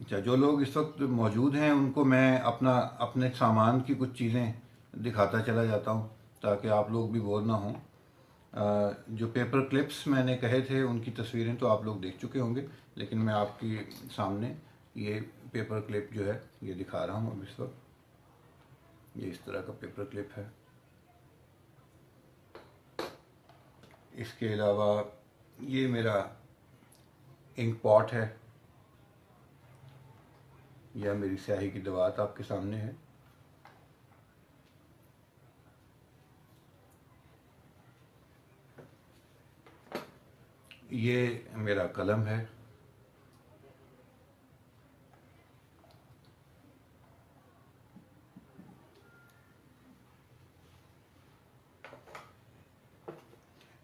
अच्छा, जो लोग इस वक्त मौजूद हैं उनको मैं अपने सामान की कुछ चीज़ें दिखाता चला जाता हूँ ताकि आप लोग भी बोर ना हों। जो पेपर क्लिप्स मैंने कहे थे उनकी तस्वीरें तो आप लोग देख चुके होंगे, लेकिन मैं आपके सामने ये पेपर क्लिप जो है ये दिखा रहा हूँ अब इस वक्त। ये इस तरह का पेपर क्लिप है। इसके अलावा ये मेरा इंक पॉट है, यह मेरी स्याही की दवात आपके सामने है। ये मेरा कलम है।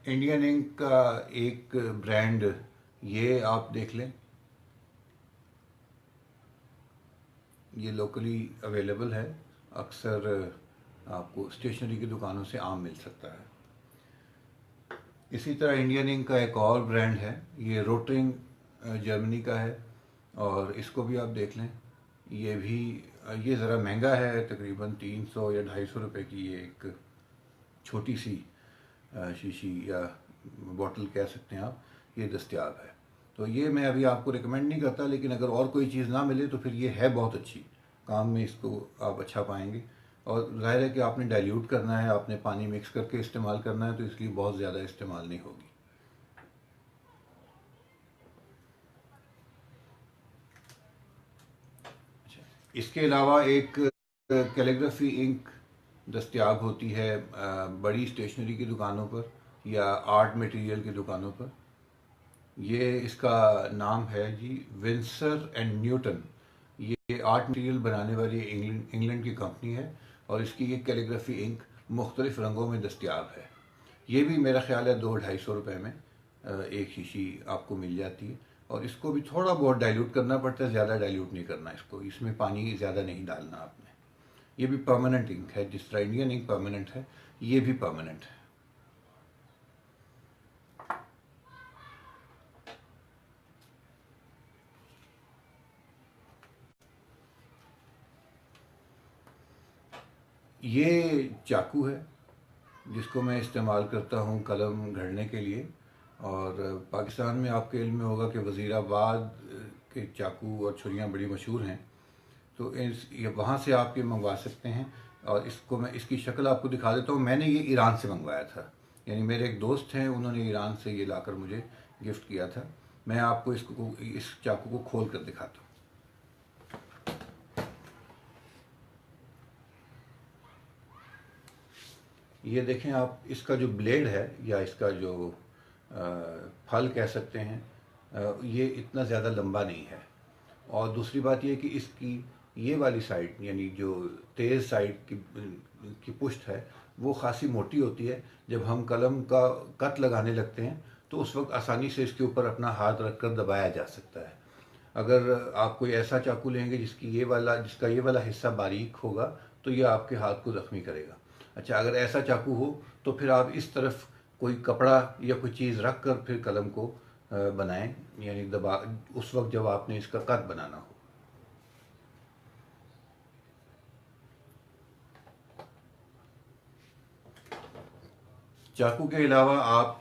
इंडियन इंक का एक ब्रांड ये आप देख लें, ये लोकली अवेलेबल है, अक्सर आपको स्टेशनरी की दुकानों से आम मिल सकता है। इसी तरह इंडियन इंक का एक और ब्रांड है, ये रोटरिंग जर्मनी का है, और इसको भी आप देख लें। ये भी ये ज़रा महंगा है, तकरीबन 300 या 250 रुपये की ये एक छोटी सी शीशी या बॉटल कह सकते हैं आप, ये दस्तयाब है। तो ये मैं अभी आपको रिकमेंड नहीं करता, लेकिन अगर और कोई चीज़ ना मिले तो फिर ये है बहुत अच्छी, काम में इसको आप अच्छा पाएंगे। और ज़ाहिर है कि आपने डाइल्यूट करना है, आपने पानी मिक्स करके इस्तेमाल करना है, तो इसलिए बहुत ज़्यादा इस्तेमाल नहीं होगी। अच्छा, इसके अलावा एक कैलीग्राफी इंक दस्तयाब होती है बड़ी स्टेशनरी की दुकानों पर या आर्ट मटेरियल की दुकानों पर। ये इसका नाम है जी विंसर एंड न्यूटन। ये आर्ट मटेरियल बनाने वाली इंग्लैंड की कंपनी है, और इसकी ये कैलीग्राफी इंक मुख्तलिफ रंगों में दस्तयाब है। ये भी मेरा ख्याल है 200-250 रुपये में एक शीशी आपको मिल जाती है। और इसको भी थोड़ा बहुत डाइल्यूट करना पड़ता है, ज़्यादा डाइल्यूट नहीं करना इसको, इसमें पानी ज़्यादा नहीं डालना आपने। ये भी परमानेंट इंक है, जिस तरह इंडियन इंक परमानेंट है, ये भी परमानेंट है। ये चाकू है जिसको मैं इस्तेमाल करता हूँ कलम घड़ने के लिए। और पाकिस्तान में आपके इल्म में होगा कि वज़ीराबाद के चाकू और छुरियाँ बड़ी मशहूर हैं, तो ये वहाँ से आप ये मंगवा सकते हैं। और इसको मैं इसकी शक्ल आपको दिखा देता हूँ। मैंने ये ईरान से मंगवाया था, यानी मेरे एक दोस्त हैं, उन्होंने ईरान से ये लाकर मुझे गिफ्ट किया था। मैं आपको इस चाकू को खोल कर दिखाता हूँ। ये देखें आप, इसका जो ब्लेड है या इसका जो फल कह सकते हैं, ये इतना ज़्यादा लंबा नहीं है। और दूसरी बात ये कि इसकी ये वाली साइड, यानी जो तेज़ साइड की पुष्ट है, वो खासी मोटी होती है। जब हम कलम का कट लगाने लगते हैं तो उस वक्त आसानी से इसके ऊपर अपना हाथ रखकर दबाया जा सकता है। अगर आप कोई ऐसा चाकू लेंगे जिसका ये वाला हिस्सा बारीक होगा, तो ये आपके हाथ को ज़ख्मी करेगा। अच्छा, अगर ऐसा चाकू हो तो फिर आप इस तरफ कोई कपड़ा या कोई चीज़ रख कर फिर कलम को बनाएं, यानी दबा, उस वक्त जब आपने इसका कट बनाना हो। चाकू के अलावा आप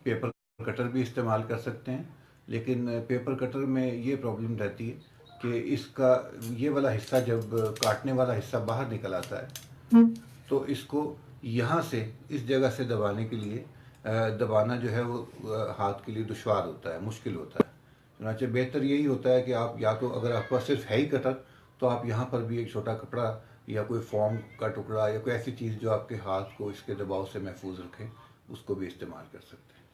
पेपर कटर भी इस्तेमाल कर सकते हैं, लेकिन पेपर कटर में ये प्रॉब्लम रहती है कि इसका ये वाला हिस्सा, जब काटने वाला हिस्सा बाहर निकल आता है, तो इसको यहाँ से इस जगह से दबाने के लिए दबाना जो है वो हाथ के लिए दुश्वार होता है, मुश्किल होता है। चुनांचे बेहतर यही होता है कि आप या तो, अगर आपके पास सिर्फ है ही कटर, तो आप यहाँ पर भी एक छोटा कपड़ा या कोई फॉर्म का टुकड़ा या कोई ऐसी चीज़ जो आपके हाथ को इसके दबाव से महफूज रखे, उसको भी इस्तेमाल कर सकते हैं।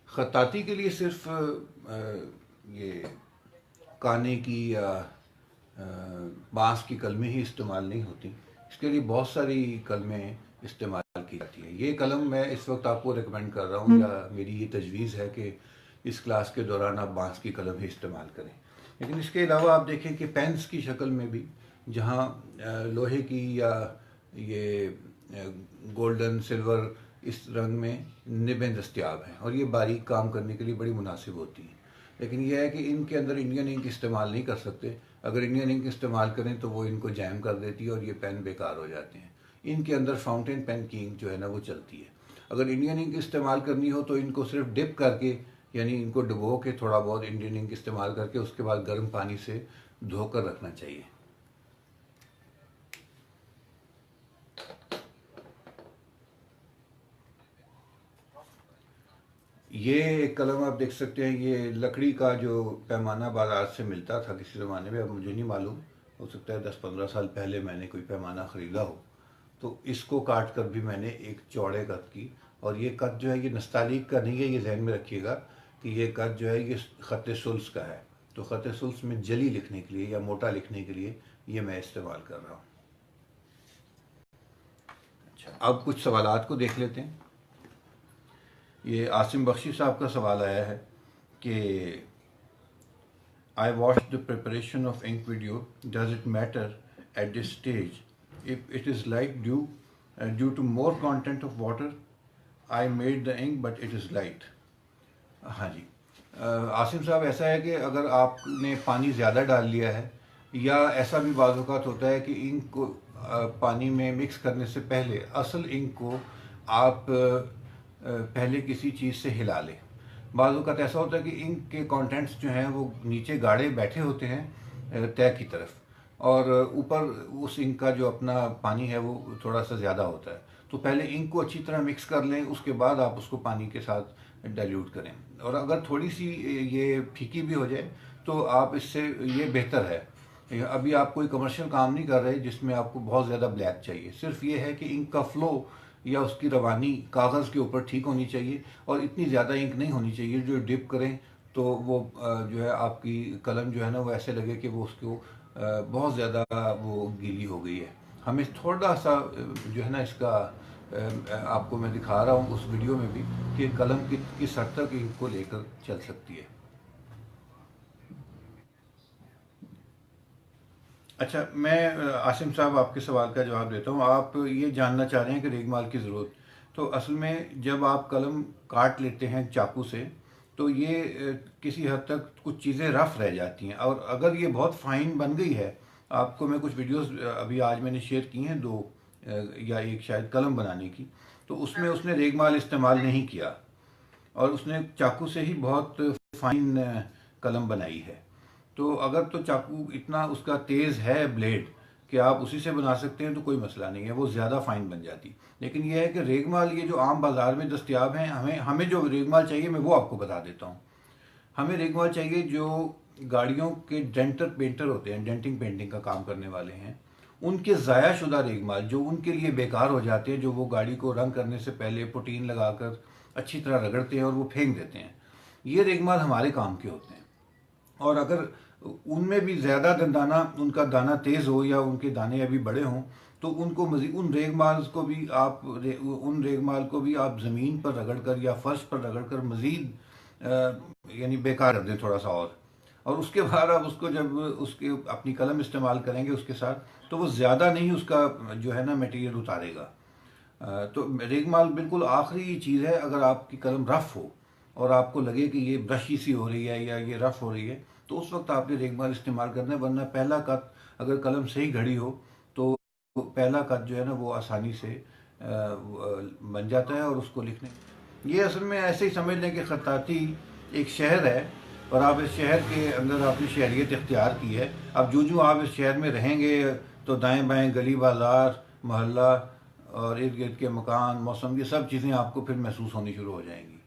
ख़त्ताती के लिए सिर्फ ये काने की या बांस की कलमें ही इस्तेमाल नहीं होती, इसके लिए बहुत सारी कलमें इस्तेमाल की जाती है। ये कलम मैं इस वक्त आपको रिकमेंड कर रहा हूँ, या मेरी ये तजवीज़ है कि इस क्लास के दौरान आप बांस की कलम ही इस्तेमाल करें। लेकिन इसके अलावा आप देखें कि पेन्स की शक्ल में भी, जहाँ लोहे की या ये गोल्डन सिल्वर इस रंग में निबें दस्तियाब हैं और ये बारीक काम करने के लिए बड़ी मुनासिब होती हैं। लेकिन यह है कि इनके अंदर इंडियन इंक इस्तेमाल नहीं कर सकते। अगर इंडियन इंक इस्तेमाल करें तो वो इनको जैम कर देती है और ये पेन बेकार हो जाते हैं। इनके अंदर फाउंटेन पेन की इंक जो है ना वो चलती है। अगर इंडियन इंक इस्तेमाल करनी हो तो इनको सिर्फ डिप करके, यानी इनको डुबो के थोड़ा बहुत इंडियन इंक इस्तेमाल करके उसके बाद गर्म पानी से धोकर रखना चाहिए। ये कलम आप देख सकते हैं, ये लकड़ी का जो पैमाना बाजार से मिलता था किसी ज़माने में, अब मुझे नहीं मालूम, हो सकता है 10-15 साल पहले मैंने कोई पैमाना ख़रीदा हो। तो इसको काट कर भी मैंने एक चौड़े कद की, और ये कद जो है ये नस्तालीक का नहीं है, ये जहन में रखिएगा कि ये कद जो है ये ख़त सुल्स का है। तो ख़त सुल्स में जली लिखने के लिए या मोटा लिखने के लिए ये मैं इस्तेमाल कर रहा हूँ। अच्छा, अब कुछ सवालात को देख लेते हैं। ये आसिम बख्शी साहब का सवाल आया है कि I watched the preparation of ink video. Does it matter at this stage if it is light due to more content of water? I made the ink but it is light. हाँ जी, आसिम साहब, ऐसा है कि अगर आपने पानी ज़्यादा डाल लिया है, या ऐसा भी बाज़ औक़ात होता है कि इंक को पानी में मिक्स करने से पहले असल इंक को आप पहले किसी चीज़ से हिला लें। बाज़ औक़ात ऐसा होता है कि इंक के कंटेंट्स जो हैं वो नीचे गाढ़े बैठे होते हैं तय की तरफ, और ऊपर उस इंक का जो अपना पानी है वो थोड़ा सा ज़्यादा होता है। तो पहले इंक को अच्छी तरह मिक्स कर लें, उसके बाद आप उसको पानी के साथ डाइल्यूट करें। और अगर थोड़ी सी ये फीकी भी हो जाए तो आप इससे, ये बेहतर है। अभी आप कोई कमर्शियल काम नहीं कर रहे जिसमें आपको बहुत ज़्यादा ब्लैक चाहिए, सिर्फ ये है कि इंक का फ़्लो या उसकी रवानी कागज़ के ऊपर ठीक होनी चाहिए, और इतनी ज़्यादा इंक नहीं होनी चाहिए जो डिप करें तो वो जो है आपकी कलम जो है ना वो ऐसे लगे कि वो उसको बहुत ज़्यादा वो गीली हो गई है। हमें थोड़ा सा जो है ना इसका आपको मैं दिखा रहा हूँ उस वीडियो में भी कि कलम किस हद तक इंक को लेकर चल सकती है। अच्छा, मैं आसिम साहब आपके सवाल का जवाब देता हूँ। आप ये जानना चाह रहे हैं कि रेगमाल की ज़रूरत, तो असल में जब आप कलम काट लेते हैं चाकू से तो ये किसी हद तक कुछ चीज़ें रफ़ रह जाती हैं, और अगर ये बहुत फ़ाइन बन गई है, आपको मैं कुछ वीडियोस अभी आज मैंने शेयर की हैं, दो या एक शायद कलम बनाने की, तो उसमें उसने रेगमाल इस्तेमाल नहीं किया और उसने चाकू से ही बहुत फाइन कलम बनाई है। तो अगर तो चाकू इतना उसका तेज़ है ब्लेड कि आप उसी से बना सकते हैं तो कोई मसला नहीं है, वो ज़्यादा फाइन बन जाती। लेकिन यह है कि रेगमाल ये जो आम बाज़ार में दस्तियाब हैं, हमें हमें जो रेगमाल चाहिए मैं वो आपको बता देता हूँ। हमें रेगमाल चाहिए जो गाड़ियों के डेंटर पेंटर होते हैं, डेंटिंग पेंटिंग का काम करने वाले हैं, उनके ज़ाया शुदा रेगमाल जो उनके लिए बेकार हो जाते हैं, जो वो गाड़ी को रंग करने से पहले पुटीन लगाकर अच्छी तरह रगड़ते हैं और वो फेंक देते हैं, ये रेगमाल हमारे काम के होते हैं। और अगर उनमें भी ज़्यादा दंदाना, उनका दाना तेज़ हो या उनके दाने अभी बड़े हों, तो उनको मज़ीद उन रेगमाल को भी आप उन रेगमाल को भी आप ज़मीन पर रगड़ कर या फर्श पर रगड़ कर मज़ीद यानी बेकार कर दें थोड़ा सा, और उसके बाद आप उसको जब उसके अपनी कलम इस्तेमाल करेंगे उसके साथ, तो वो ज़्यादा नहीं उसका जो है ना मटेरियल उतारेगा। तो रेगमाल बिल्कुल आखिरी चीज़ है। अगर आपकी कलम रफ़ हो और आपको लगे कि ये ब्रशी सी हो रही है या ये रफ़ हो रही है, तो उस वक्त आपने रेगमाल इस्तेमाल करना है, वरना पहला कट, अगर कलम सही घड़ी हो तो पहला कट जो है ना वो आसानी से बन जाता है और उसको लिखने, ये असल में ऐसे ही समझ लें कि खत्ताती एक शहर है और आप इस शहर के अंदर आपने शहरियत इख्तियार की है। अब जो आप इस शहर में रहेंगे तो दाएं बाएं गली बाजार मोहल्ला और इर्द गिर्द के मकान, मौसम, ये सब चीज़ें आपको फिर महसूस होनी शुरू हो जाएंगी।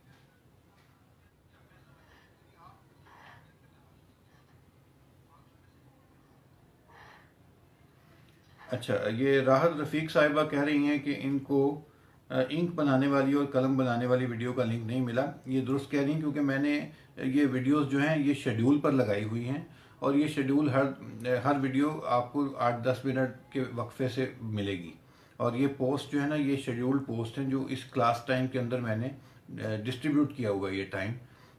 अच्छा, ये राहत रफ़ीक साहिबा कह रही हैं कि इनको इंक बनाने वाली और कलम बनाने वाली वीडियो का लिंक नहीं मिला। ये दुरुस्त कह रही हैं क्योंकि मैंने ये वीडियोस जो हैं ये शेड्यूल पर लगाई हुई हैं, और ये शेड्यूल हर वीडियो आपको 8-10 मिनट के वक्फे से मिलेगी, और ये पोस्ट जो है ना ये शेड्यूल्ड पोस्ट हैं जो इस क्लास टाइम के अंदर मैंने डिस्ट्रीब्यूट किया हुआ है ये टाइम।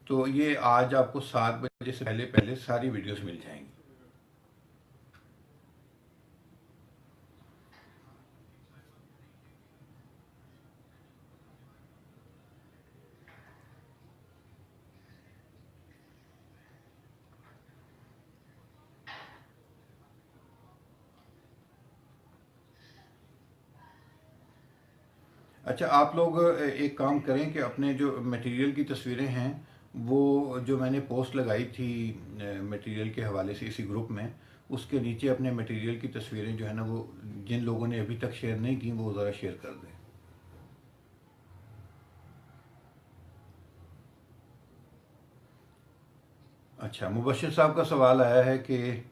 तो ये आज आपको 7 बजे से पहले पहले सारी वीडियोस मिल जाएंगी। अच्छा, आप लोग एक काम करें कि अपने जो मटेरियल की तस्वीरें हैं, वो जो मैंने पोस्ट लगाई थी मटेरियल के हवाले से इसी ग्रुप में, उसके नीचे अपने मटेरियल की तस्वीरें जो है ना, वो जिन लोगों ने अभी तक शेयर नहीं की वो ज़रा शेयर कर दें। अच्छा, मुबशिर साहब का सवाल आया है कि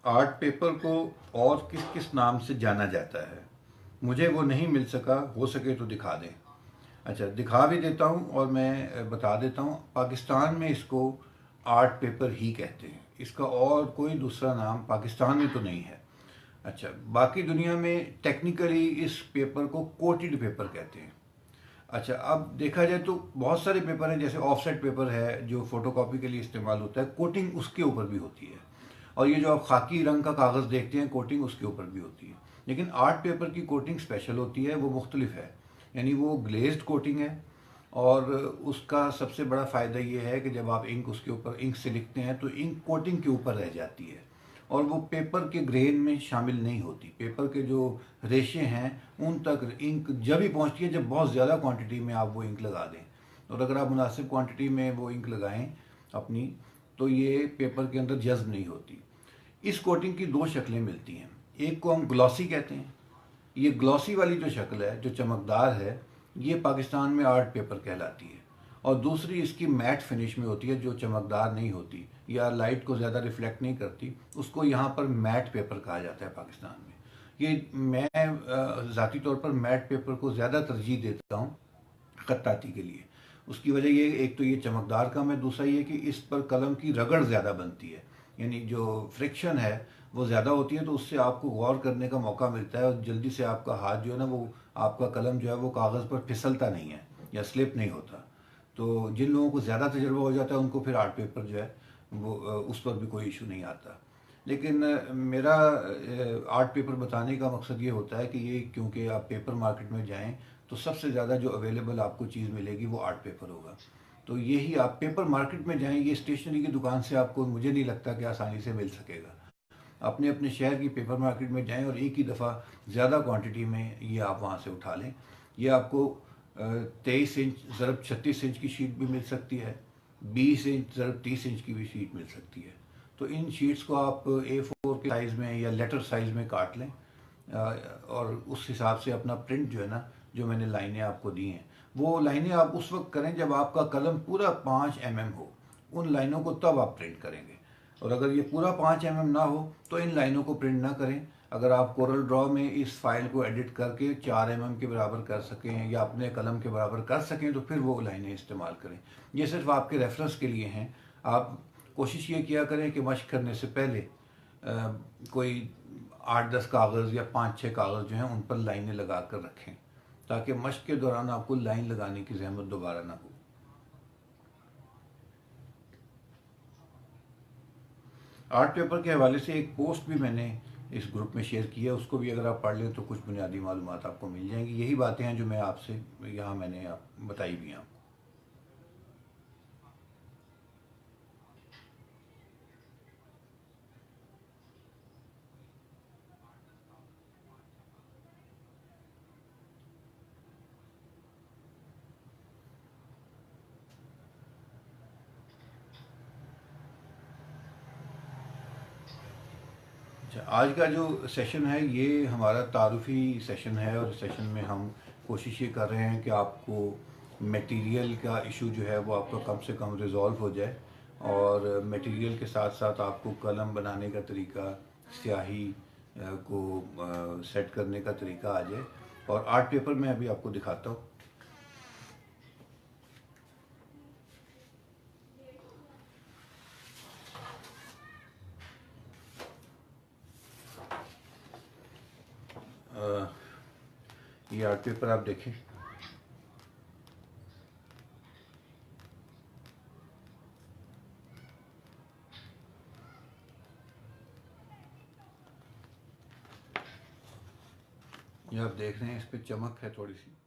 आर्ट पेपर को और किस किस नाम से जाना जाता है। मुझे वो नहीं मिल सका, हो सके तो दिखा दें। अच्छा, दिखा भी देता हूँ और मैं बता देता हूँ, पाकिस्तान में इसको आर्ट पेपर ही कहते हैं, इसका और कोई दूसरा नाम पाकिस्तान में तो नहीं है। अच्छा, बाकी दुनिया में टेक्निकली इस पेपर को कोटेड पेपर कहते हैं। अच्छा, अब देखा जाए तो बहुत सारे पेपर हैं, जैसे ऑफसेट पेपर है जो फोटोकॉपी के लिए इस्तेमाल होता है, कोटिंग उसके ऊपर भी होती है। और ये जो आप खाकी रंग का कागज़ देखते हैं, कोटिंग उसके ऊपर भी होती है। लेकिन आर्ट पेपर की कोटिंग स्पेशल होती है, वो मुख्तलिफ है। यानी वो ग्लेज्ड कोटिंग है। और उसका सबसे बड़ा फ़ायदा ये है कि जब आप इंक उसके ऊपर इंक से लिखते हैं तो इंक कोटिंग के ऊपर रह जाती है और वो पेपर के ग्रेन में शामिल नहीं होती। पेपर के जो रेशे हैं उन तक इंक जब ही पहुंचती है जब बहुत ज़्यादा क्वांटिटी में आप वो इंक लगा दें। और अगर आप मुनासिब क्वांटिटी में वो इंक लगाएं अपनी, तो ये पेपर के अंदर जज्ब नहीं होती। इस कोटिंग की दो शक्लें मिलती हैं। एक को हम ग्लॉसी कहते हैं। ये ग्लॉसी वाली जो शक्ल है, जो चमकदार है, ये पाकिस्तान में आर्ट पेपर कहलाती है। और दूसरी इसकी मैट फिनिश में होती है, जो चमकदार नहीं होती या लाइट को ज़्यादा रिफ्लेक्ट नहीं करती, उसको यहाँ पर मैट पेपर कहा जाता है पाकिस्तान में। ये मैं ज़ाती तौर पर मैट पेपर को ज़्यादा तरजीह देता हूँ खत्ताती के लिए। उसकी वजह ये, एक तो ये चमकदार कम है, दूसरा ये कि इस पर कलम की रगड़ ज़्यादा बनती है। यानी जो फ्रिक्शन है वो ज़्यादा होती है, तो उससे आपको गौर करने का मौका मिलता है और जल्दी से आपका हाथ जो है ना, वो आपका कलम जो है वो कागज़ पर फिसलता नहीं है या स्लिप नहीं होता। तो जिन लोगों को ज़्यादा तजुर्बा हो जाता है उनको फिर आर्ट पेपर जो है वो उस पर भी कोई इशू नहीं आता। लेकिन मेरा आर्ट पेपर बताने का मकसद ये होता है कि ये, क्योंकि आप पेपर मार्केट में जाएं तो सबसे ज़्यादा जो अवेलेबल आपको चीज़ मिलेगी वो आर्ट पेपर होगा। तो यही, आप पेपर मार्केट में जाएं, ये स्टेशनरी की दुकान से आपको मुझे नहीं लगता कि आसानी से मिल सकेगा। अपने अपने शहर की पेपर मार्केट में जाएं और एक ही दफ़ा ज़्यादा क्वांटिटी में ये आप वहाँ से उठा लें। ये आपको 23 इंच ज़रब 36 इंच की शीट भी मिल सकती है, 20 इंच ज़रब 30 इंच की भी शीट मिल सकती है। तो इन शीट्स को आप A4 के साइज़ में या लेटर साइज़ में काट लें और उस हिसाब से अपना प्रिंट जो है ना, जो मैंने लाइनें आपको दी हैं, वो लाइनें आप उस वक्त करें जब आपका कलम पूरा 5 mm हो। उन लाइनों को तब आप प्रिंट करेंगे। और अगर ये पूरा 5 mm ना हो तो इन लाइनों को प्रिंट ना करें। अगर आप कोरल ड्रॉ में इस फाइल को एडिट करके 4 mm के बराबर कर सकें या अपने कलम के बराबर कर सकें तो फिर वो लाइनें इस्तेमाल करें। ये सिर्फ आपके रेफरेंस के लिए हैं। आप कोशिश ये किया करें कि मश्क करने से पहले कोई 8-10 कागज़ या 5-6 कागज़ जो हैं उन पर लाइनें लगा कर रखें, ताकि मश्क के दौरान आपको लाइन लगाने की ज़हमत दोबारा ना हो। आर्ट पेपर के हवाले से एक पोस्ट भी मैंने इस ग्रुप में शेयर की है, उसको भी अगर आप पढ़ लें तो कुछ बुनियादी मालूमात आपको मिल जाएंगी। यही बातें हैं जो मैं आपसे यहाँ मैंने बताई भी हैं। अच्छा, आज का जो सेशन है ये हमारा तारुफ़ी सेशन है और इस सेशन में हम कोशिश ये कर रहे हैं कि आपको मटेरियल का इशू जो है वो आपका कम से कम रिज़ॉल्व हो जाए और मटेरियल के साथ साथ आपको कलम बनाने का तरीका, स्याही को सेट करने का तरीका आ जाए। और आर्ट पेपर में अभी आपको दिखाता हूँ। ये आर्ट पेपर आप देखें। ये आप देख रहे हैं, इस पे चमक है थोड़ी सी।